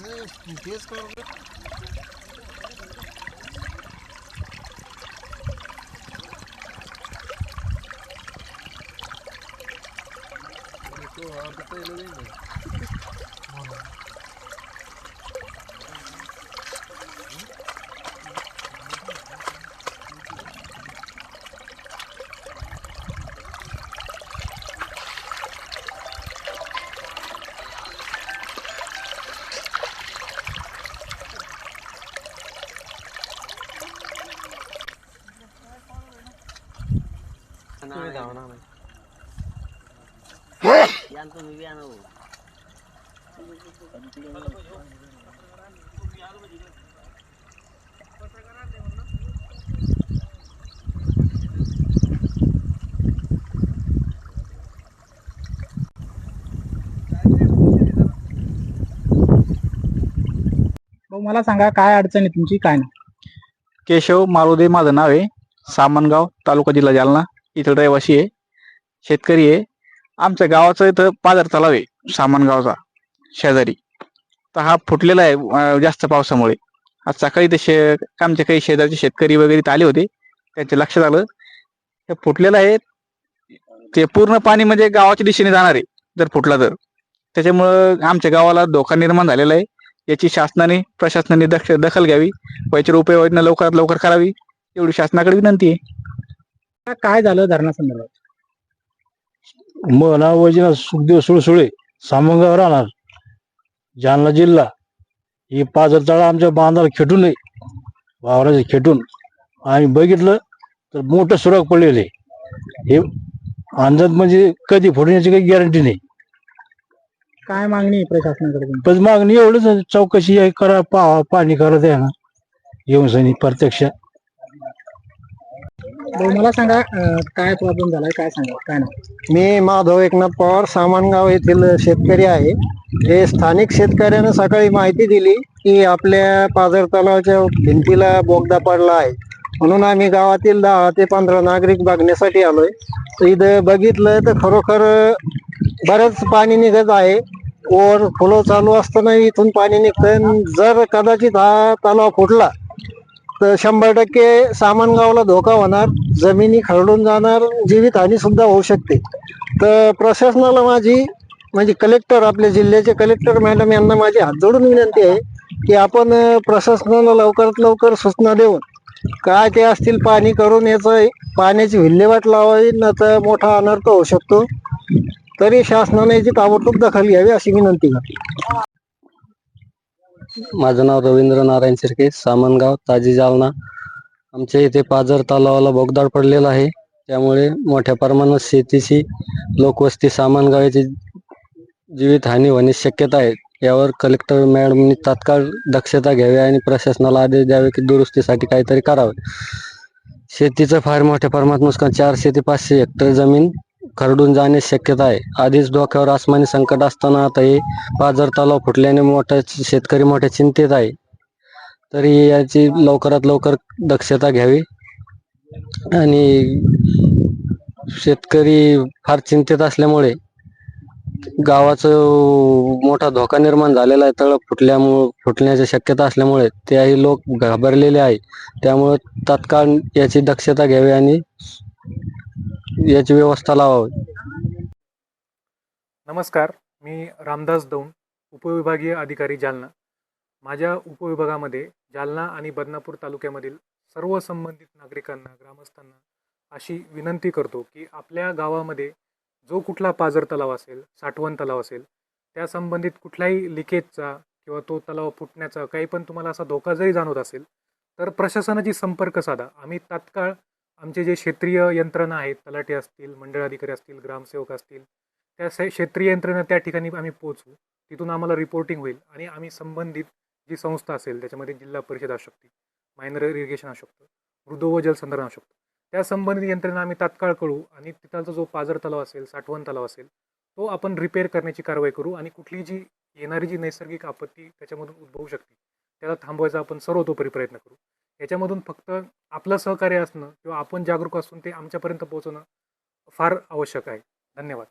तेच करू तो आता पहिलं नाही मला सांगा काय अडचण आहे तुमची, काय नाही? केशव मारुदे माझं नाव आहे. सामनगाव, तालुका जिल्हा जालना, इथं रहिवासी आहे, शेतकरी आहे. आमच्या गावाचं इथं पाझर तलाव आहे सामनगावचा शेजारी. तर हा फुटलेला आहे जास्त पावसामुळे. आज सकाळी ते आमचे काही शेजारचे शेतकरी वगैरे इथं आले होते, त्यांच्या लक्षात आलं हे फुटलेलं आहे. ते पूर्ण पाणी म्हणजे गावाच्या दिशेने जाणार आहे जर फुटला तर. त्याच्यामुळं आमच्या गावाला धोका निर्माण झालेला आहे. याची शासनाने प्रशासनाने दखल घ्यावी व याची उपाययोजना लवकरात लवकर करावी एवढी शासनाकडे विनंती आहे. काय झालं धरणासंदर्भात? मग नाव वैजनाथ सुखदेव सुळसुळे, सामनगाव राहणार, जालना जिल्हा. ही पाझर तळा आमच्या बांधाला खेटून आहे, वावराचे खेटून. आम्ही बघितलं तर मोठं सुराख पडलेले. हे अंदाज म्हणजे कधी फोडण्याची काही गॅरंटी नाही. काय मागणी आहे प्रशासनाकडे तुमची? पण मागणी एवढंच, चौकशी करा, पाणी करा द्या ना येऊन सनी प्रत्यक्ष. मला सांगा काय प्रॉब्लेम झालाय, काय सांगा, काय नाही? मी माधव एकनाथ पवार, सामनगाव येथील शेतकरी आहे. हे स्थानिक शेतकऱ्यानं सकाळी माहिती दिली की आपल्या पाझर तलावाच्या भिंतीला बोगदा पडला आहे, म्हणून आम्ही गावातील 10 ते 15 नागरिक बघण्यासाठी आलोय. तर इथं बघितलं तर खरोखर बरंच पाणी निघत आहे. ओव्हर फ्लो चालू असताना इथून पाणी निघतंय. जर कदाचित हा तलाव फुटला तर 100% सामनगावला धोका होणार, जमिनी खरडून जाणार, जीवितहानी सुद्धा होऊ शकते. तर प्रशासनाला माझी म्हणजे कलेक्टर, आपल्या जिल्ह्याचे कलेक्टर मॅडम यांना माझी हात जोडून विनंती आहे की आपण प्रशासनाला लवकरात लवकर सूचना देऊन काय ते असतील पाणी करून याचं पाण्याची विल्हेवाट लावावी, न तर मोठा अनर्थ होऊ शकतो. तरी शासनाने याची ताबडतोब दखल घ्यावी अशी विनंती करतो. माझं नाव रवींद्र नारायण शिर्के, सामनगाव, ताजी, जालना. आमच्या इथे पाझर तलावाला बोगदाळ पडलेला आहे, त्यामुळे मोठ्या प्रमाणात शेतीची, लोकवस्ती, सामनगावाची जीवितहानी होण्याची शक्यता आहे. यावर कलेक्टर मॅडमनी तात्काळ दक्षता घ्यावी आणि प्रशासनाला आदेश द्यावे की दुरुस्तीसाठी काहीतरी करावे. शेतीचं फार मोठ्या प्रमाणात नुकसान, 400 ते 500 हेक्टर जमीन खरडून जाण्याची शक्यता आहे. आधीच डोक्यावर आसमानी संकट असताना आता हे पाझर तलाव फुटल्याने शेतकरी मोठ्या चिंतेत आहे. तरी याची लवकरात लवकर दक्षता घ्यावी आणि शेतकरी फार चिंतेत असल्यामुळे गावाचं मोठा धोका निर्माण झालेला आहे. तळ फुटण्याची शक्यता असल्यामुळे त्याही लोक घाबरलेले आहे. त्यामुळे तात्काळ याची दक्षता घ्यावी आणि याची व्यवस्था लावावी. नमस्कार, मी रामदास दौंड, उपविभागीय अधिकारी जालना. माझ्या उपविभागामध्ये जालना आणि बदनापूर तालुक्यामधील सर्व संबंधित नागरिकांना, ग्रामस्थांना अशी विनंती करतो की आपल्या गावामध्ये जो कुठला पाझर तलाव असेल, साठवण तलाव असेल, त्या संबंधित कुठल्याही लिकेजचा किंवा तो तलाव फुटण्याचा काही पण तुम्हाला असा धोका जरी जाणवत असेल तर प्रशासनाची संपर्क साधा. आम्ही तात्काळ आमचे जे क्षेत्रीय यंत्रणा आहेत, तलाठी असतील, मंडळ अधिकारी असतील, ग्रामसेवक असतील, त्या क्षेत्रीय यंत्रणा त्या ठिकाणी आम्ही पोहोचू. तिथून आम्हाला रिपोर्टिंग होईल आणि आम्ही संबंधित जी संस्था असेल, त्याच्यामध्ये जिल्हा परिषद असू शकते, मायनर इरिगेशन असू शकतं, मृदू व जलसंधारण असू शकतं, त्या संबंधित यंत्रणा आम्ही तात्काळ कळू आणि तिथलचा जो पाझर तलाव असेल, साठवण तलाव असेल, तो आपण रिपेअर करण्याची कारवाई करू आणि कुठली जी येणारी जी नैसर्गिक आपत्ती त्याच्यामधून उद्भवू शकते त्याला थांबवायचा आपण सर्वतोपरी प्रयत्न करू. याच्यामधून फक्त आपलं सहकार्य असणं किंवा आपण जागरूक असून ते आमच्यापर्यंत पोहोचणं फार आवश्यक आहे. धन्यवाद.